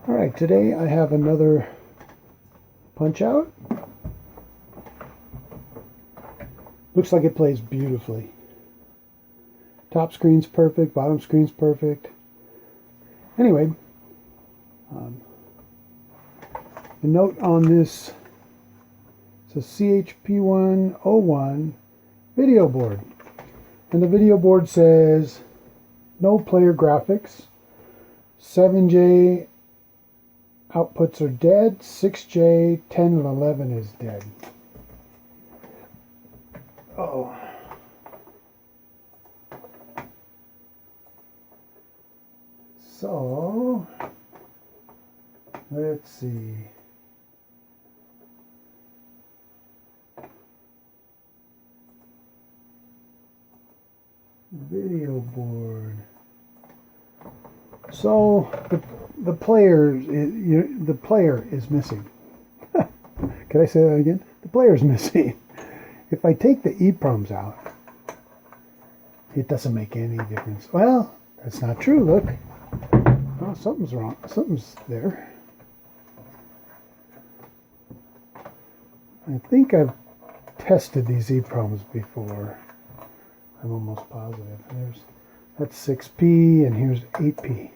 Alright, today I have another Punch-Out. Looks like it plays beautifully. Top screen's perfect, bottom screen's perfect. Anyway, the note on this, it's a CHP1-01 video board. And the video board says, no player graphics, 7J outputs are dead, 6J, 10 and 11 is dead. Oh. So, let's see. Video board. So the player is missing. Can I say that again? The player is missing. If I take the EEPROMs out, it doesn't make any difference. Well, that's not true. Look. Oh, something's wrong. Something's there. I think I've tested these EEPROMs before. I'm almost positive. That's 6P and here's 8P.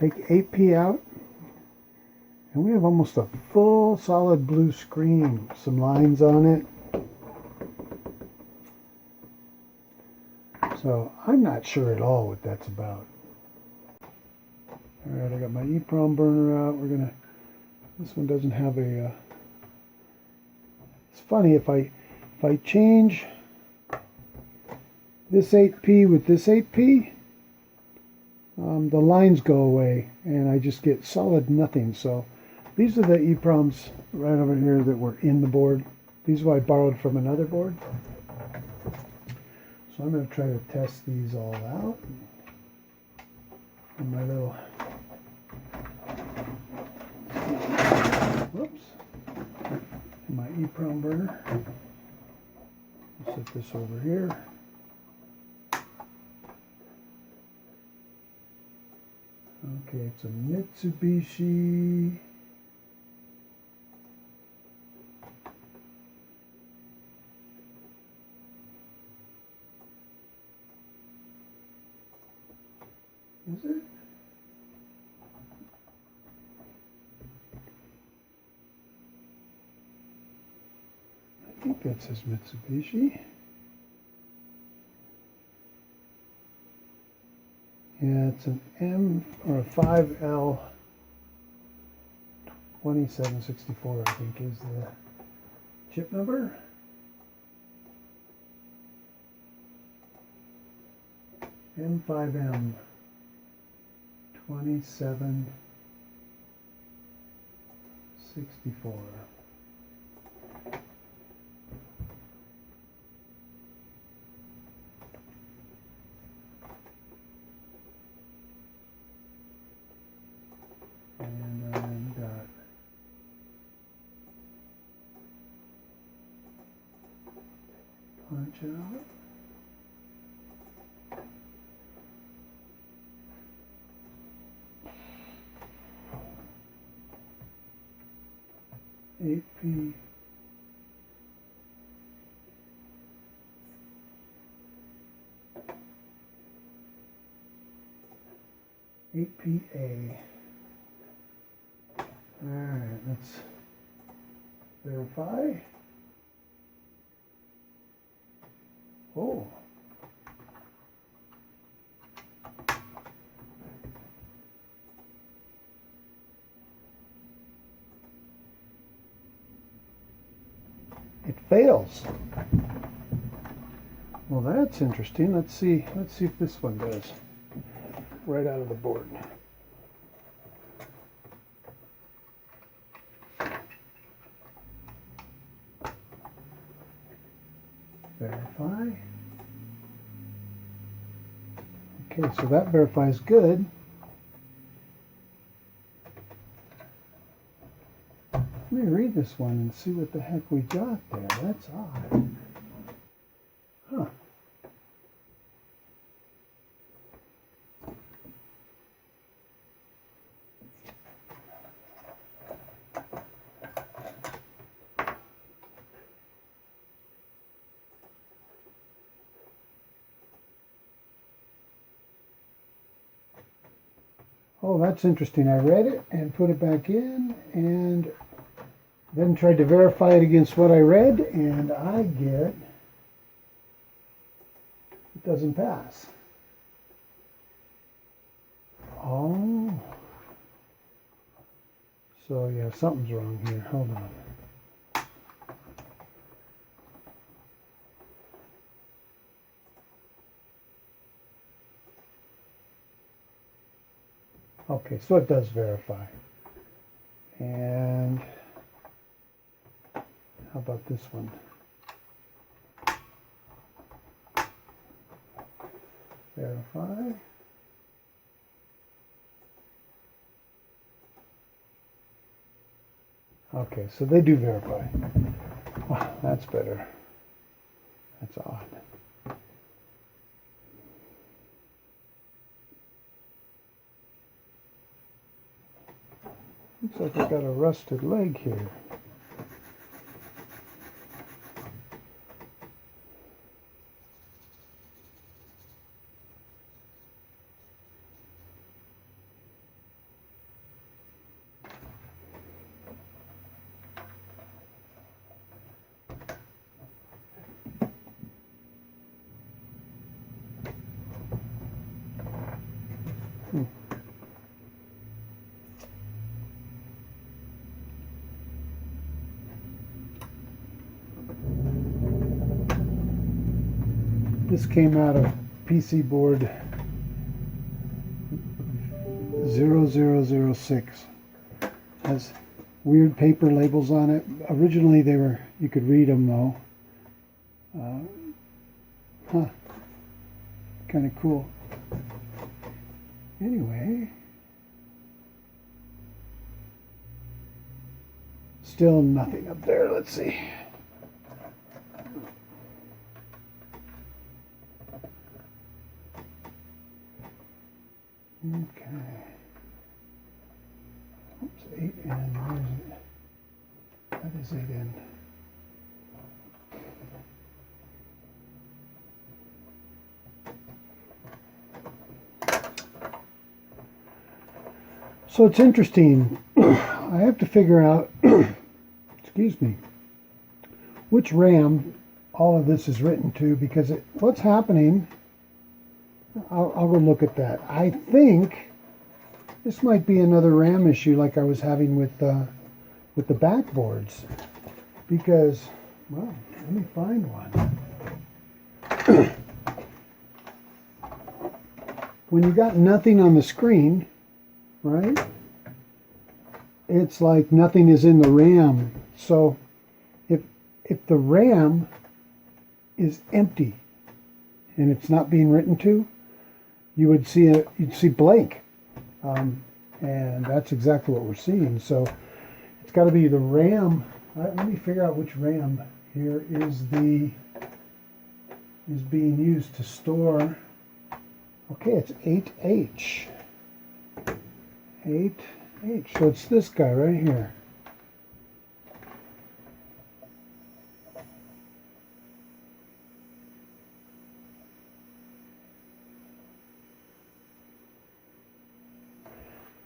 Take 8P out and we have almost a full solid blue screen. Some lines on it. So I'm not sure at all what that's about. Alright, I got my EEPROM burner out. This one doesn't have a, it's funny, if I change this 8P with this 8P, the lines go away and I just get solid nothing. So these are the EEPROMs right over here that were in the board. These were I borrowed from another board. So I'm going to try to test these all out in my little, whoops, in my EEPROM burner. I'll set this over here. Okay, it's a Mitsubishi. Is it? I think that says Mitsubishi. Yeah, it's an M or a 5L 2764, I think is the chip number. M5M 2764. And I've got Punch-Out. AP. APA. Alright, let's verify. Oh. It fails. Well, that's interesting. Let's see if this one does. Right out of the board. Verify. Okay, so that verifies good. Let me read this one and see what the heck we got there. That's odd. Huh. Oh, that's interesting. I read it and put it back in and then tried to verify it against what I read, and I get it doesn't pass. Oh. So yeah, something's wrong here. Hold on. Okay, so it does verify. And how about this one? Verify. Okay, so they do verify. Oh, that's better. That's odd. Looks like I got a rusted leg here. This came out of PC board 0006. Has weird paper labels on it. Originally they were, you could read them though. Kind of cool. Anyway, still nothing up there. Let's see. Okay. Oops, 8N. Where is it? That is 8N. So it's interesting. I have to figure out, excuse me, which RAM all of this is written to, because what's happening, I'll go look at that. I think this might be another RAM issue like I was having with the backboards, because, well, let me find one. When you got nothing on the screen, right? It's like nothing is in the RAM. So if the RAM is empty and it's not being written to, you'd see blank, and that's exactly what we're seeing. So it's got to be the RAM. Let me figure out which RAM here is being used to store. Okay, it's 8H. 8H. So it's this guy right here.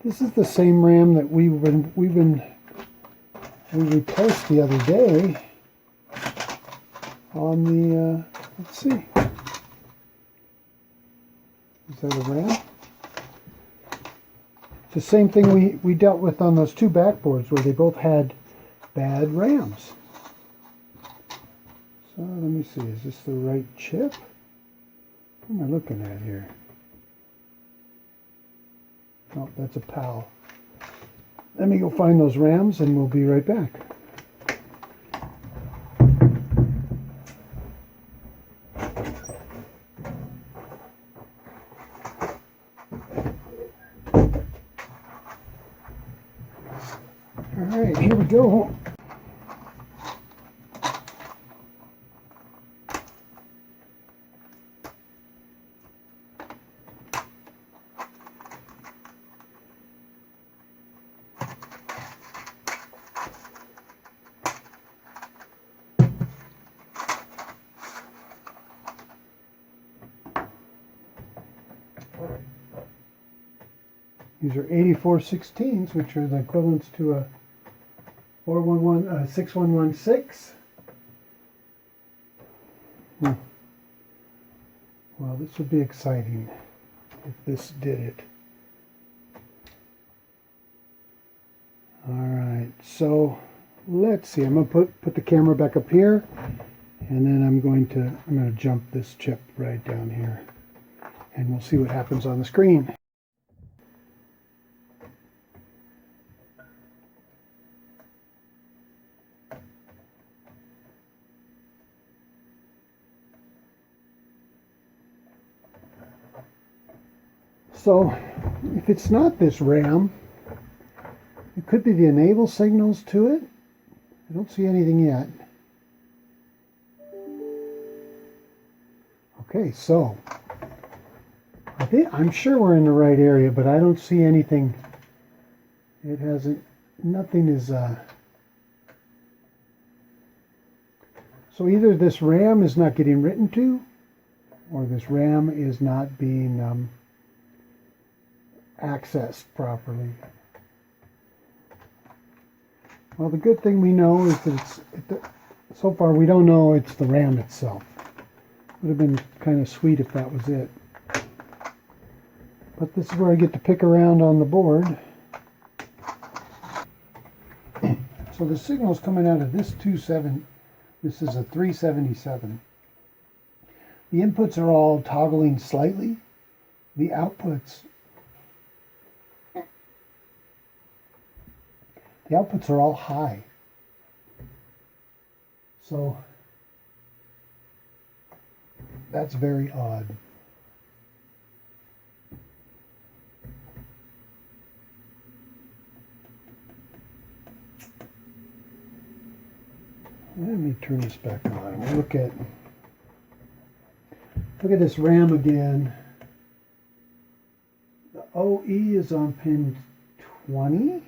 This is the same RAM that we replaced the other day on the let's see. Is that a RAM? It's the same thing we dealt with on those two backboards where they both had bad RAMs. So let me see, is this the right chip? What am I looking at here? Oh, that's a PAL. Let me go find those RAMs and we'll be right back. All right, here we go. These are 8416s, which are the equivalents to a 6116. Well, this would be exciting if this did it. All right, so let's see. I'm going to put the camera back up here, and then I'm going to jump this chip right down here, and we'll see what happens on the screen. So if it's not this RAM, it could be the enable signals to it. I don't see anything yet. Okay, so I'm sure we're in the right area, but I don't see anything. It hasn't, nothing is, so either this RAM is not getting written to, or this RAM is not being accessed properly. Well, the good thing we know is that so far we don't know it's the RAM itself. Would have been kind of sweet if that was it. But this is where I get to pick around on the board. So the signal's coming out of this 27. This is a 377. The inputs are all toggling slightly. The outputs are all high. So that's very odd. Let me turn this back on. We'll look at this RAM again. The OE is on pin 20.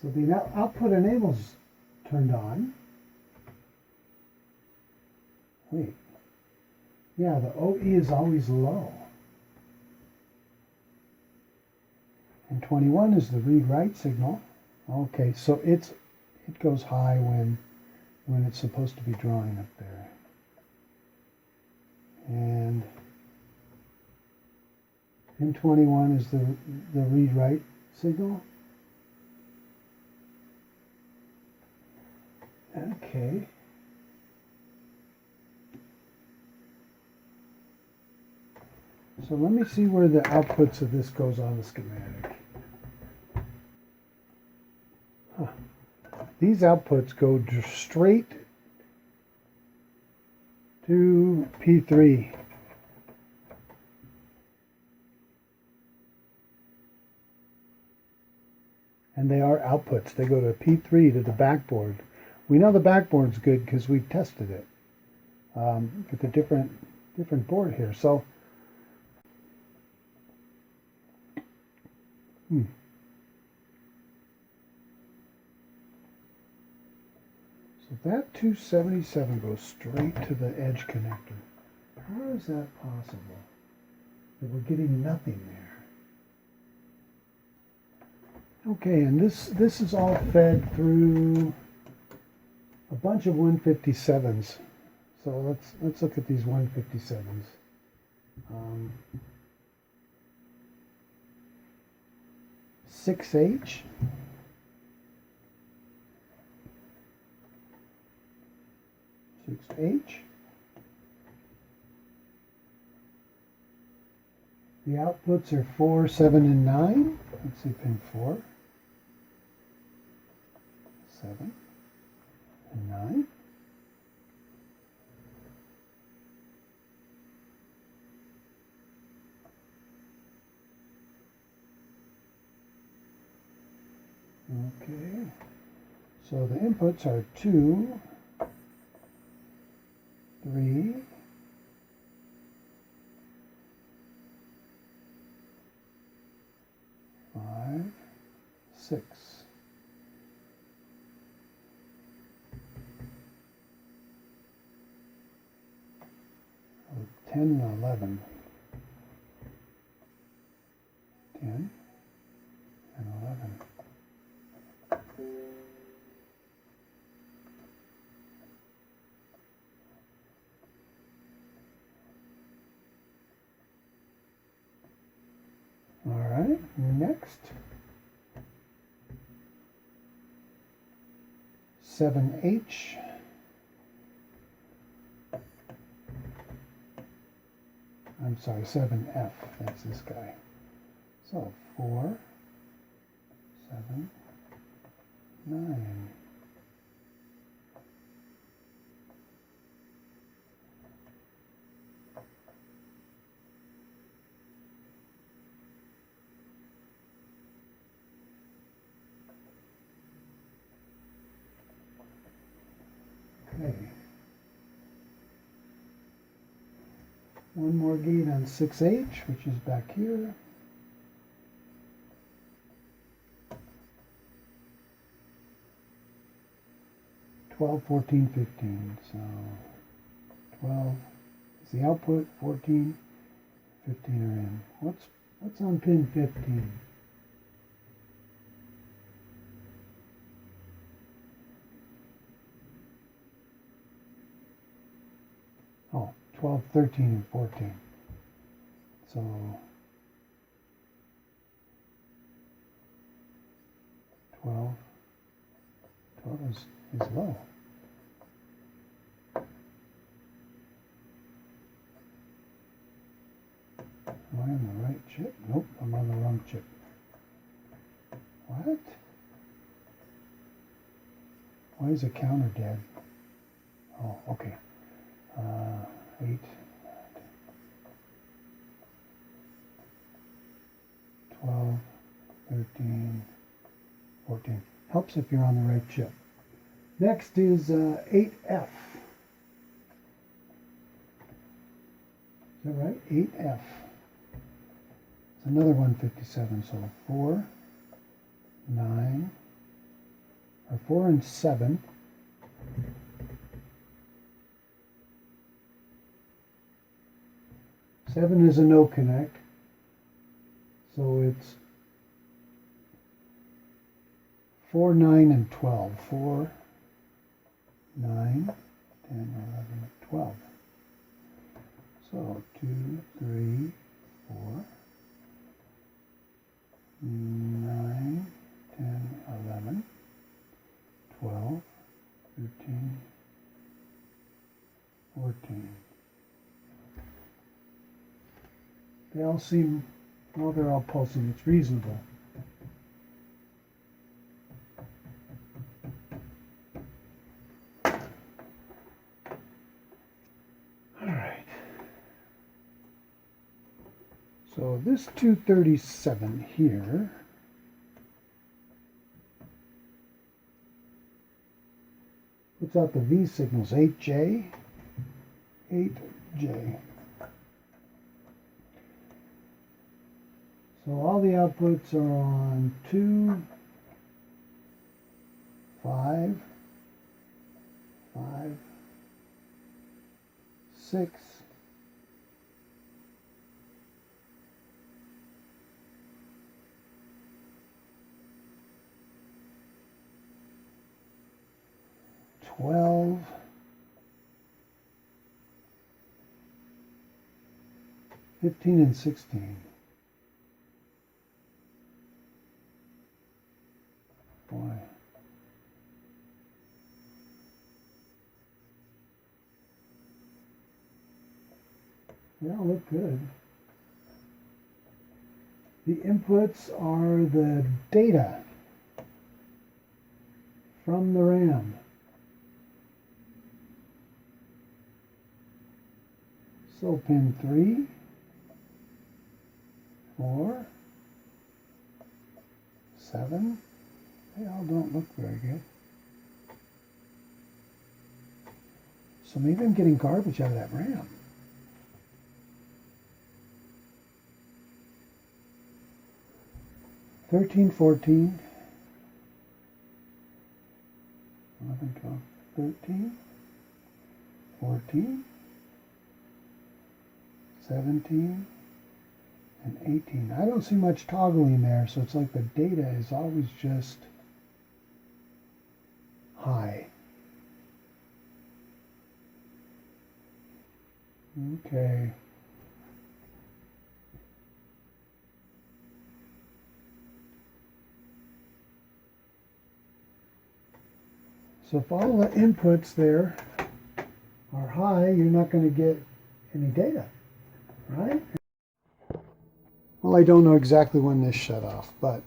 So the output enable's turned on. Wait. Yeah, the OE is always low. And 21 is the read-write signal. Okay, so it goes high when it's supposed to be drawing up there. And pin 21 is the read-write signal. Okay. So let me see where the outputs of this goes on the schematic. Huh. These outputs go straight to P3. And they are outputs. They go to P3 to the backboard. We know the backboard's good because we've tested it with a different board here. So, so that 277 goes straight to the edge connector. How is that possible? That we're getting nothing there. Okay, and this is all fed through a bunch of 157s. So let's look at these 157s. 6H. The outputs are 4, 7, and 9. Let's see, pin 4, 7, and 9. Okay, So the inputs are 2, 3, 5, 6. 10 and 11. 10 and 11. All right, next. 7H. I'm sorry, 7F, that's this guy. So 4, 7, 9. Okay. One more gate on 6H, which is back here. $12, $14, $15. So 12 is the output, 14, 15 are in. What's on pin 15? Oh, 12, 13, and 14. So 12 is low. Am I on the right chip? Nope, I'm on the wrong chip. What? Why is the counter dead? Oh, okay. 8, 12, 13, 14. Helps if you're on the right chip. Next is 8F. Is that right? 8F. It's another 157. So 4, 9, or 4 and 7. Seven is a no connect, so it's 4, 9, and 12. 4, 9, 10, 11, 12. So 2, 3, 4, 9, 10, 11, 12, 13, 14. They all seem, well, they're all pulsing. It's reasonable. All right. So this 237 here puts out the V signals, 8J, 8J. So all the outputs are on 2, 5, 5, 6, 12, 15, and 16. Boy. They all look good. The inputs are the data from the RAM. So pin 3, 4, 7, they all don't look very good. So maybe I'm getting garbage out of that RAM. $13, $14, $11, $12, $13, $14, $17, and $18. I don't see much toggling there, so it's like the data is always just high. Okay. So if all the inputs there are high, you're not going to get any data, right? Well, I don't know exactly when this shut off, but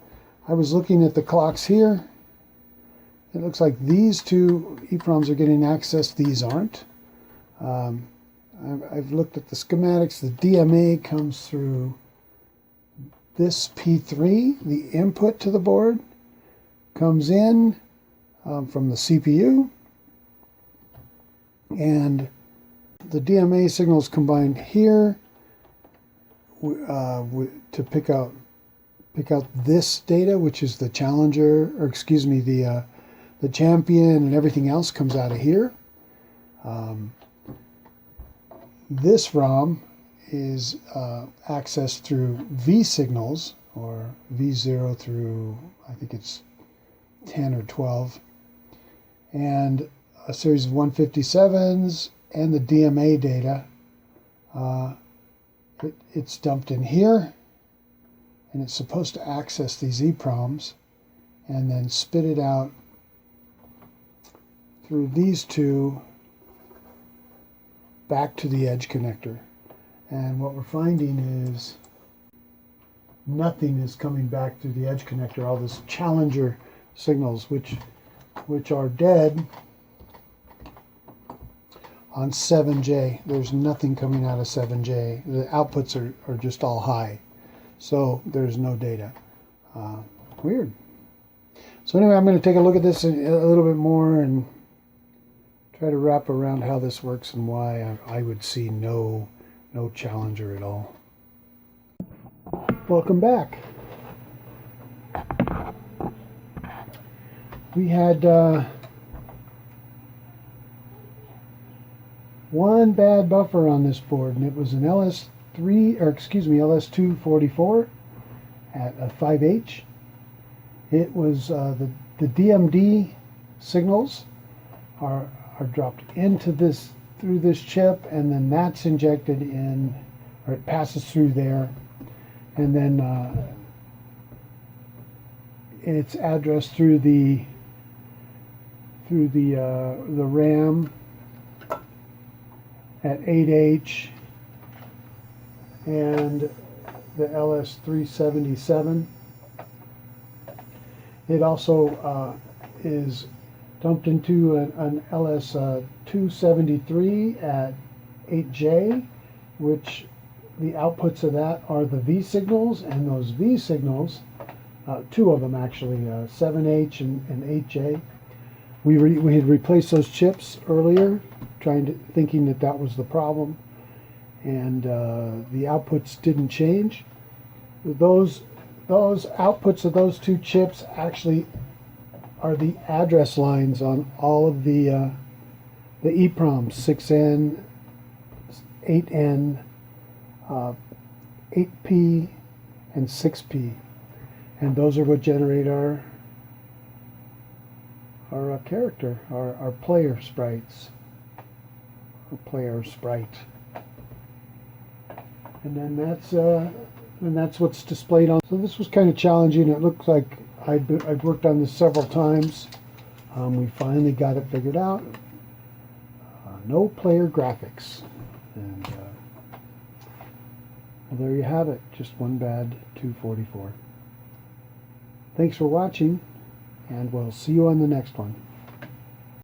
I was looking at the clocks here. It looks like these two EEPROMs are getting access, these aren't. I've looked at the schematics. The DMA comes through this P3, the input to the board, comes in from the CPU, and the DMA signals combined here to pick out this data, which is the challenger, or excuse me, the champion, and everything else comes out of here. This ROM is accessed through V signals, or V0 through, I think it's 10 or 12, and a series of 157s and the DMA data. It's dumped in here, and it's supposed to access these EEPROMs and then spit it out through these two back to the edge connector. And what we're finding is nothing is coming back through the edge connector. All this challenger signals, which are dead on 7J. There's nothing coming out of 7J. The outputs are just all high, so there's no data. Weird. So anyway, I'm going to take a look at this a little bit more and try to wrap around how this works and why I would see no challenger at all. Welcome back. We had one bad buffer on this board, and it was an LS244 at a 5H. It was the DMD signals are dropped into this, through this chip, and then that's injected in, or it passes through there, and then it's addressed through the RAM at 8H and the LS377. It also is dumped into an LS273 at 8J, which the outputs of that are the V signals, and those V signals, two of them actually, 7H and 8J. We had replaced those chips earlier, thinking that was the problem, and the outputs didn't change. Those outputs of those two chips actually are the address lines on all of the EEPROMs, 6N, 8N, 8P, and 6P, and those are what generate our character, our player sprites, or player sprite, and then that's what's displayed on. So this was kind of challenging. It looked like I'd worked on this several times. We finally got it figured out. No player graphics, and well, there you have it. Just one bad 244. Thanks for watching, and we'll see you on the next one.